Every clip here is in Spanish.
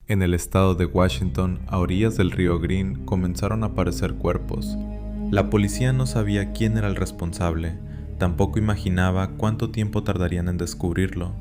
En el estado de Washington, a orillas del río Green, comenzaron a aparecer cuerpos. La policía no sabía quién era el responsable, tampoco imaginaba cuánto tiempo tardarían en descubrirlo.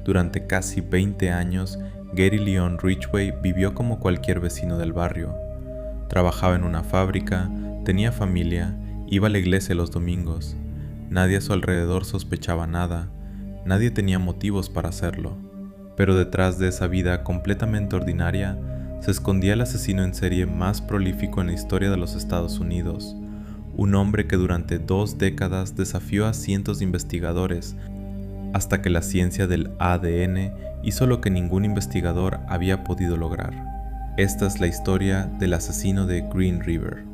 Durante casi 20 años, Gary Leon Ridgway vivió como cualquier vecino del barrio. Trabajaba en una fábrica, tenía familia, iba a la iglesia los domingos. Nadie a su alrededor sospechaba nada, nadie tenía motivos para hacerlo. Pero detrás de esa vida completamente ordinaria, se escondía el asesino en serie más prolífico en la historia de los Estados Unidos. Un hombre que durante 2 décadas desafió a cientos de investigadores, hasta que la ciencia del ADN hizo lo que ningún investigador había podido lograr. Esta es la historia del asesino de Green River.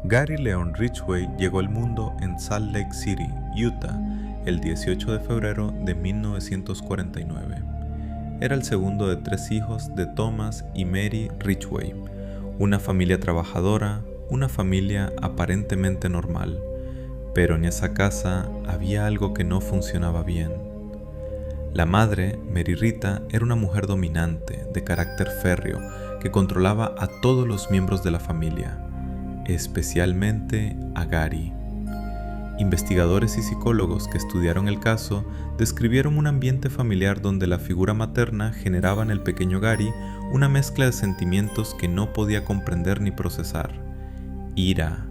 Gary Leon Ridgway llegó al mundo en Salt Lake City, Utah, el 18 de febrero de 1949. Era el segundo de 3 hijos de Thomas y Mary Ridgway, una familia trabajadora, una familia aparentemente normal, pero en esa casa había algo que no funcionaba bien. La madre, Mary Rita, era una mujer dominante, de carácter férreo, que controlaba a todos los miembros de la familia, especialmente a Gary. Investigadores y psicólogos que estudiaron el caso describieron un ambiente familiar donde la figura materna generaba en el pequeño Gary una mezcla de sentimientos que no podía comprender ni procesar: ira,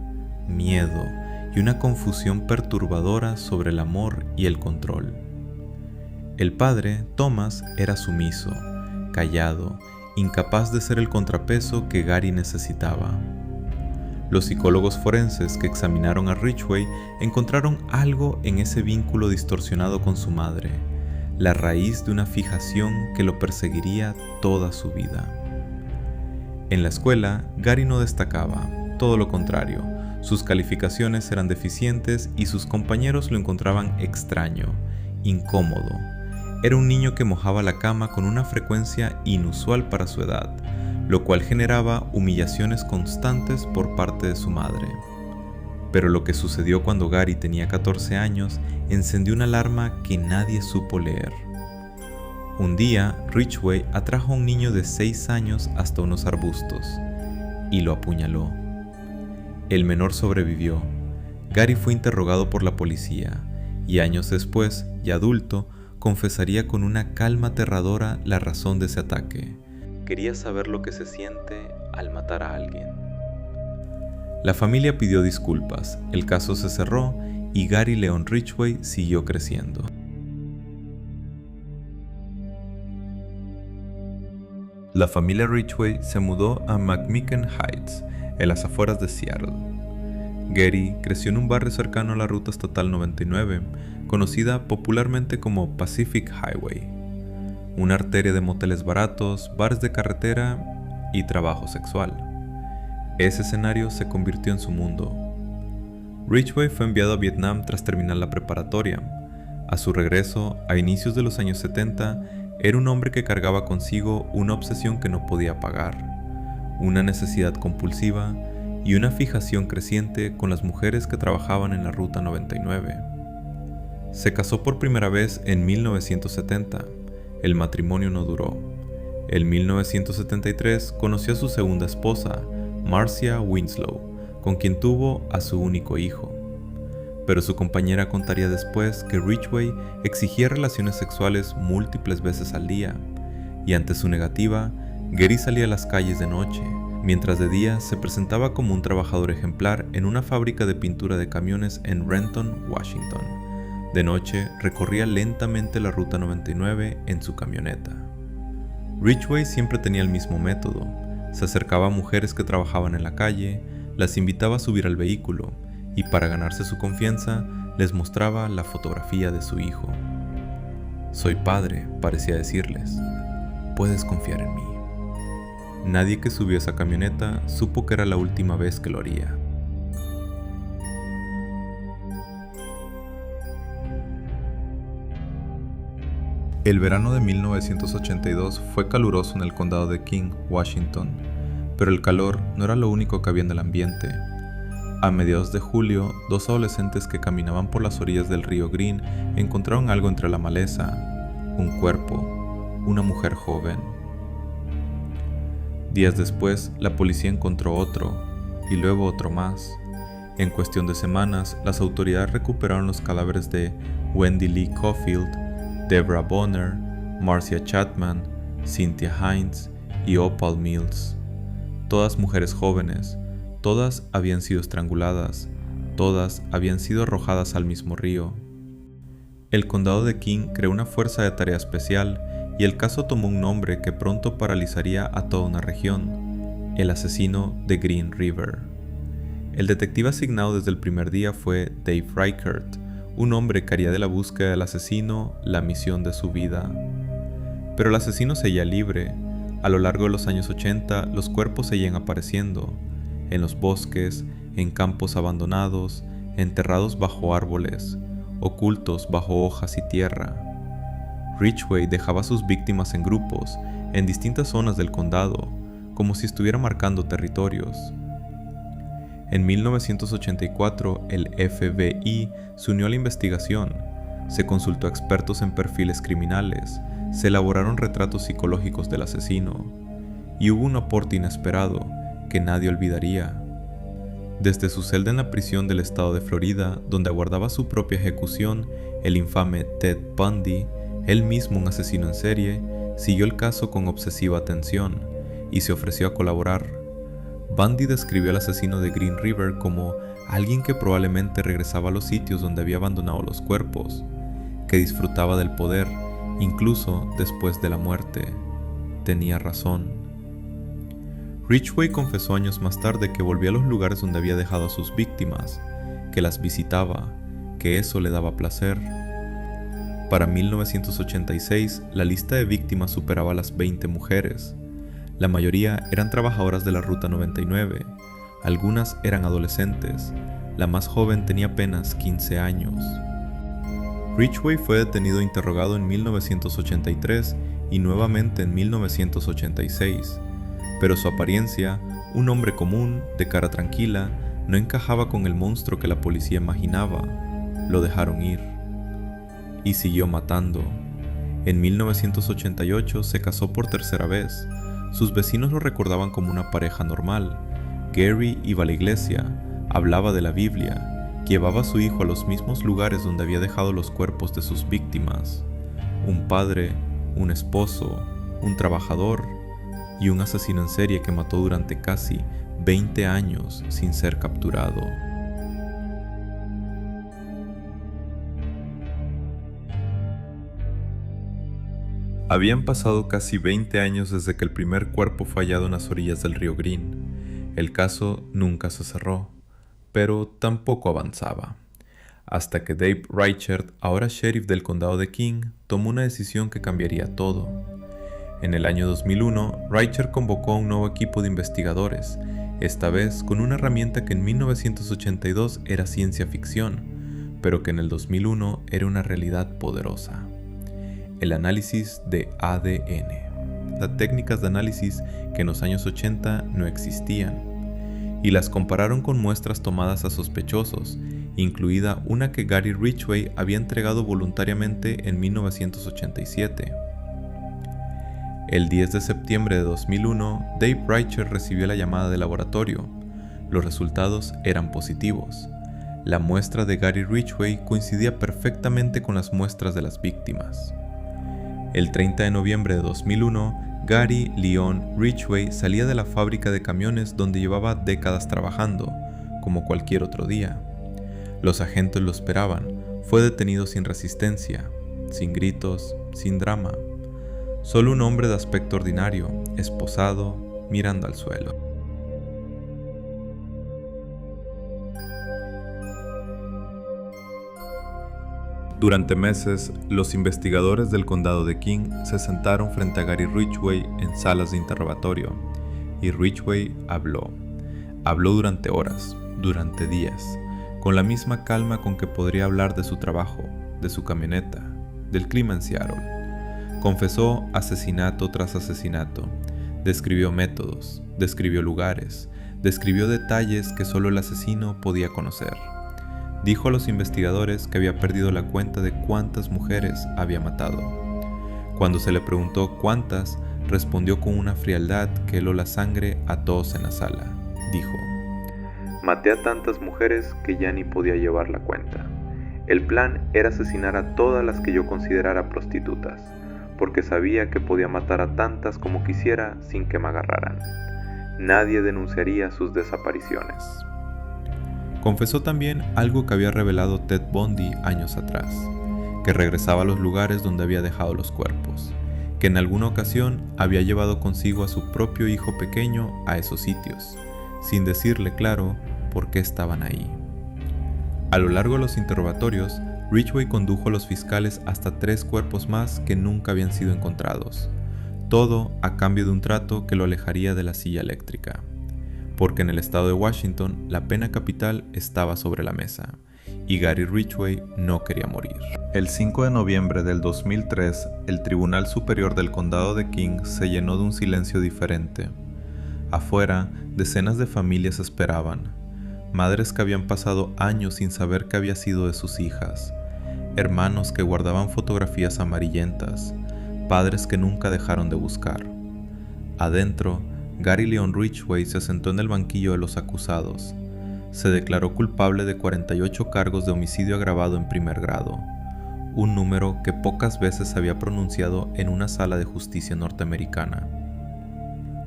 miedo y una confusión perturbadora sobre el amor y el control. El padre, Thomas, era sumiso, callado, incapaz de ser el contrapeso que Gary necesitaba. Los psicólogos forenses que examinaron a Ridgway encontraron algo en ese vínculo distorsionado con su madre, la raíz de una fijación que lo perseguiría toda su vida. En la escuela, Gary no destacaba, todo lo contrario, sus calificaciones eran deficientes y sus compañeros lo encontraban extraño, incómodo. Era un niño que mojaba la cama con una frecuencia inusual para su edad, lo cual generaba humillaciones constantes por parte de su madre. Pero lo que sucedió cuando Gary tenía 14 años encendió una alarma que nadie supo leer. Un día, Ridgway atrajo a un niño de 6 años hasta unos arbustos y lo apuñaló. El menor sobrevivió. Gary fue interrogado por la policía y años después, ya adulto, confesaría con una calma aterradora la razón de ese ataque. Quería saber lo que se siente al matar a alguien. La familia pidió disculpas, el caso se cerró y Gary Leon Ridgway siguió creciendo. La familia Ridgway se mudó a McMicken Heights, en las afueras de Seattle. Gary creció en un barrio cercano a la ruta estatal 99, conocida popularmente como Pacific Highway, una arteria de moteles baratos, bares de carretera y trabajo sexual. Ese escenario se convirtió en su mundo. Ridgway fue enviado a Vietnam tras terminar la preparatoria. A su regreso, a inicios de los años 70, era un hombre que cargaba consigo una obsesión que no podía apagar, una necesidad compulsiva y una fijación creciente con las mujeres que trabajaban en la Ruta 99. Se casó por primera vez en 1970. El matrimonio no duró. En 1973 conoció a su segunda esposa, Marcia Winslow, con quien tuvo a su único hijo. Pero su compañera contaría después que Ridgway exigía relaciones sexuales múltiples veces al día, y ante su negativa, Gary salía a las calles de noche, mientras de día se presentaba como un trabajador ejemplar en una fábrica de pintura de camiones en Renton, Washington. De noche, recorría lentamente la Ruta 99 en su camioneta. Ridgway siempre tenía el mismo método. Se acercaba a mujeres que trabajaban en la calle, las invitaba a subir al vehículo y para ganarse su confianza, les mostraba la fotografía de su hijo. «Soy padre», parecía decirles. «Puedes confiar en mí». Nadie que subió esa camioneta supo que era la última vez que lo haría. El verano de 1982 fue caluroso en el condado de King, Washington, pero el calor no era lo único que había en el ambiente. A mediados de julio, dos adolescentes que caminaban por las orillas del río Green encontraron algo entre la maleza, un cuerpo, una mujer joven. Días después, la policía encontró otro, y luego otro más. En cuestión de semanas, las autoridades recuperaron los cadáveres de Wendy Lee Caulfield, Deborah Bonner, Marcia Chapman, Cynthia Hines y Opal Mills. Todas mujeres jóvenes, todas habían sido estranguladas, todas habían sido arrojadas al mismo río. El condado de King creó una fuerza de tarea especial y el caso tomó un nombre que pronto paralizaría a toda una región: el asesino de Green River. El detective asignado desde el primer día fue Dave Reichert, un hombre que haría de la búsqueda del asesino la misión de su vida. Pero el asesino seguía libre. A lo largo de los años 80, los cuerpos seguían apareciendo, en los bosques, en campos abandonados, enterrados bajo árboles, ocultos bajo hojas y tierra. Ridgway dejaba a sus víctimas en grupos, en distintas zonas del condado, como si estuviera marcando territorios. En 1984, el FBI se unió a la investigación, se consultó a expertos en perfiles criminales, se elaboraron retratos psicológicos del asesino, y hubo un aporte inesperado que nadie olvidaría. Desde su celda en la prisión del estado de Florida, donde aguardaba su propia ejecución, el infame Ted Bundy, él mismo un asesino en serie, siguió el caso con obsesiva atención y se ofreció a colaborar. Bundy describió al asesino de Green River como alguien que probablemente regresaba a los sitios donde había abandonado los cuerpos, que disfrutaba del poder, incluso después de la muerte. Tenía razón. Ridgway confesó años más tarde que volvía a los lugares donde había dejado a sus víctimas, que las visitaba, que eso le daba placer. Para 1986, la lista de víctimas superaba las 20 mujeres. La mayoría eran trabajadoras de la Ruta 99, algunas eran adolescentes, la más joven tenía apenas 15 años. Ridgway fue detenido e interrogado en 1983 y nuevamente en 1986. Pero su apariencia, un hombre común, de cara tranquila, no encajaba con el monstruo que la policía imaginaba. Lo dejaron ir. Y siguió matando. En 1988 se casó por tercera vez. Sus vecinos lo recordaban como una pareja normal. Gary iba a la iglesia, hablaba de la Biblia, llevaba a su hijo a los mismos lugares donde había dejado los cuerpos de sus víctimas. Un padre, un esposo, un trabajador y un asesino en serie que mató durante casi 20 años sin ser capturado. Habían pasado casi 20 años desde que el primer cuerpo fue hallado en las orillas del río Green. El caso nunca se cerró, pero tampoco avanzaba. Hasta que Dave Reichert, ahora sheriff del condado de King, tomó una decisión que cambiaría todo. En el año 2001, Reichert convocó a un nuevo equipo de investigadores, esta vez con una herramienta que en 1982 era ciencia ficción, pero que en el 2001 era una realidad poderosa: el análisis de ADN. Las técnicas de análisis que en los años 80 no existían, y las compararon con muestras tomadas a sospechosos, incluida una que Gary Ridgway había entregado voluntariamente en 1987. El 10 de septiembre de 2001, Dave Reichert recibió la llamada del laboratorio. Los resultados eran positivos. La muestra de Gary Ridgway coincidía perfectamente con las muestras de las víctimas. El 30 de noviembre de 2001, Gary Leon Ridgway salía de la fábrica de camiones donde llevaba décadas trabajando, como cualquier otro día. Los agentes lo esperaban. Fue detenido sin resistencia, sin gritos, sin drama. Solo un hombre de aspecto ordinario, esposado, mirando al suelo. Durante meses, los investigadores del condado de King se sentaron frente a Gary Ridgway en salas de interrogatorio, y Ridgway habló. Habló durante horas, durante días, con la misma calma con que podría hablar de su trabajo, de su camioneta, del clima en Seattle. Confesó asesinato tras asesinato, describió métodos, describió lugares, Describió detalles que solo el asesino podía conocer. Dijo a los investigadores que había perdido la cuenta de cuántas mujeres había matado. Cuando se le preguntó cuántas, respondió con una frialdad que heló la sangre a todos en la sala. Dijo: «Maté a tantas mujeres que ya ni podía llevar la cuenta. El plan era asesinar a todas las que yo considerara prostitutas, porque sabía que podía matar a tantas como quisiera sin que me agarraran. Nadie denunciaría sus desapariciones». Confesó también algo que había revelado Ted Bundy años atrás, que regresaba a los lugares donde había dejado los cuerpos, que en alguna ocasión había llevado consigo a su propio hijo pequeño a esos sitios, sin decirle claro por qué estaban ahí. A lo largo de los interrogatorios, Ridgway condujo a los fiscales hasta 3 cuerpos más que nunca habían sido encontrados, todo a cambio de un trato que lo alejaría de la silla eléctrica, porque en el estado de Washington la pena capital estaba sobre la mesa, y Gary Ridgway no quería morir. El 5 de noviembre del 2003, el Tribunal Superior del Condado de King se llenó de un silencio diferente. Afuera, decenas de familias esperaban, madres que habían pasado años sin saber qué había sido de sus hijas, hermanos que guardaban fotografías amarillentas, padres que nunca dejaron de buscar. Adentro, Gary Leon Ridgway se sentó en el banquillo de los acusados. Se declaró culpable de 48 cargos de homicidio agravado en primer grado, un número que pocas veces se había pronunciado en una sala de justicia norteamericana.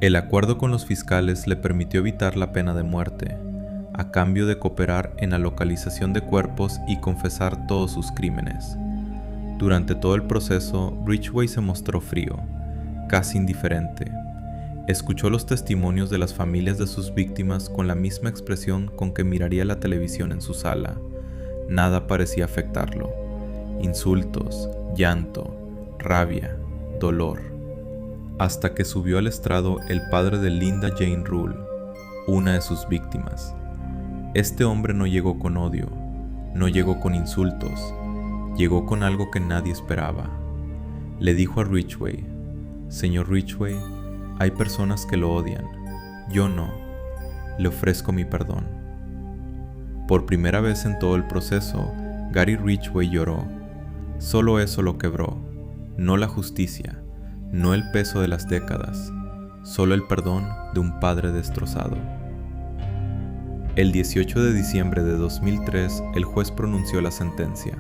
El acuerdo con los fiscales le permitió evitar la pena de muerte, a cambio de cooperar en la localización de cuerpos y confesar todos sus crímenes. Durante todo el proceso, Ridgway se mostró frío, casi indiferente. Escuchó los testimonios de las familias de sus víctimas con la misma expresión con que miraría la televisión en su sala. Nada parecía afectarlo. Insultos, llanto, rabia, dolor. Hasta que subió al estrado el padre de Linda Jane Rule, una de sus víctimas. Este hombre no llegó con odio, no llegó con insultos, llegó con algo que nadie esperaba. Le dijo a Ridgway: «Señor Ridgway, hay personas que lo odian, yo no, le ofrezco mi perdón». Por primera vez en todo el proceso, Gary Ridgway lloró. Solo eso lo quebró, no la justicia, no el peso de las décadas, solo el perdón de un padre destrozado. El 18 de diciembre de 2003, el juez pronunció la sentencia: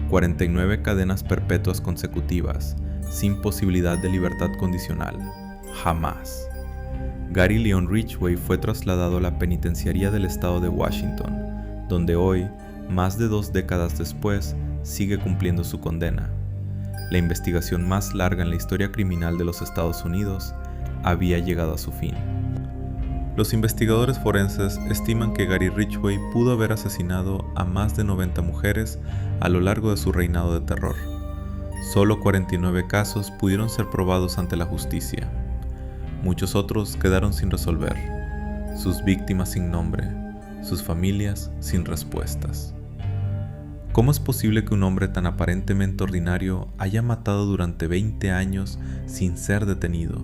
49 cadenas perpetuas consecutivas, sin posibilidad de libertad condicional. Jamás. Gary Leon Ridgway fue trasladado a la penitenciaría del estado de Washington, donde hoy, más de 2 décadas después, sigue cumpliendo su condena. La investigación más larga en la historia criminal de los Estados Unidos había llegado a su fin. Los investigadores forenses estiman que Gary Ridgway pudo haber asesinado a más de 90 mujeres a lo largo de su reinado de terror. Solo 49 casos pudieron ser probados ante la justicia. Muchos otros quedaron sin resolver, sus víctimas sin nombre, sus familias sin respuestas. ¿Cómo es posible que un hombre tan aparentemente ordinario haya matado durante 20 años sin ser detenido?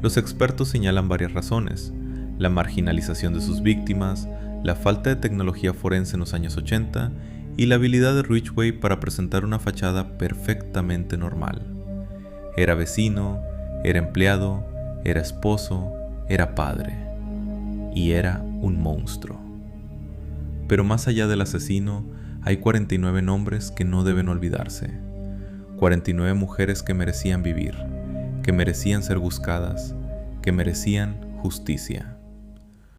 Los expertos señalan varias razones: la marginalización de sus víctimas, la falta de tecnología forense en los años 80 y la habilidad de Ridgway para presentar una fachada perfectamente normal. Era vecino, era empleado, era esposo, era padre, y era un monstruo. Pero más allá del asesino, hay 49 nombres que no deben olvidarse. 49 mujeres que merecían vivir, que merecían ser buscadas, que merecían justicia.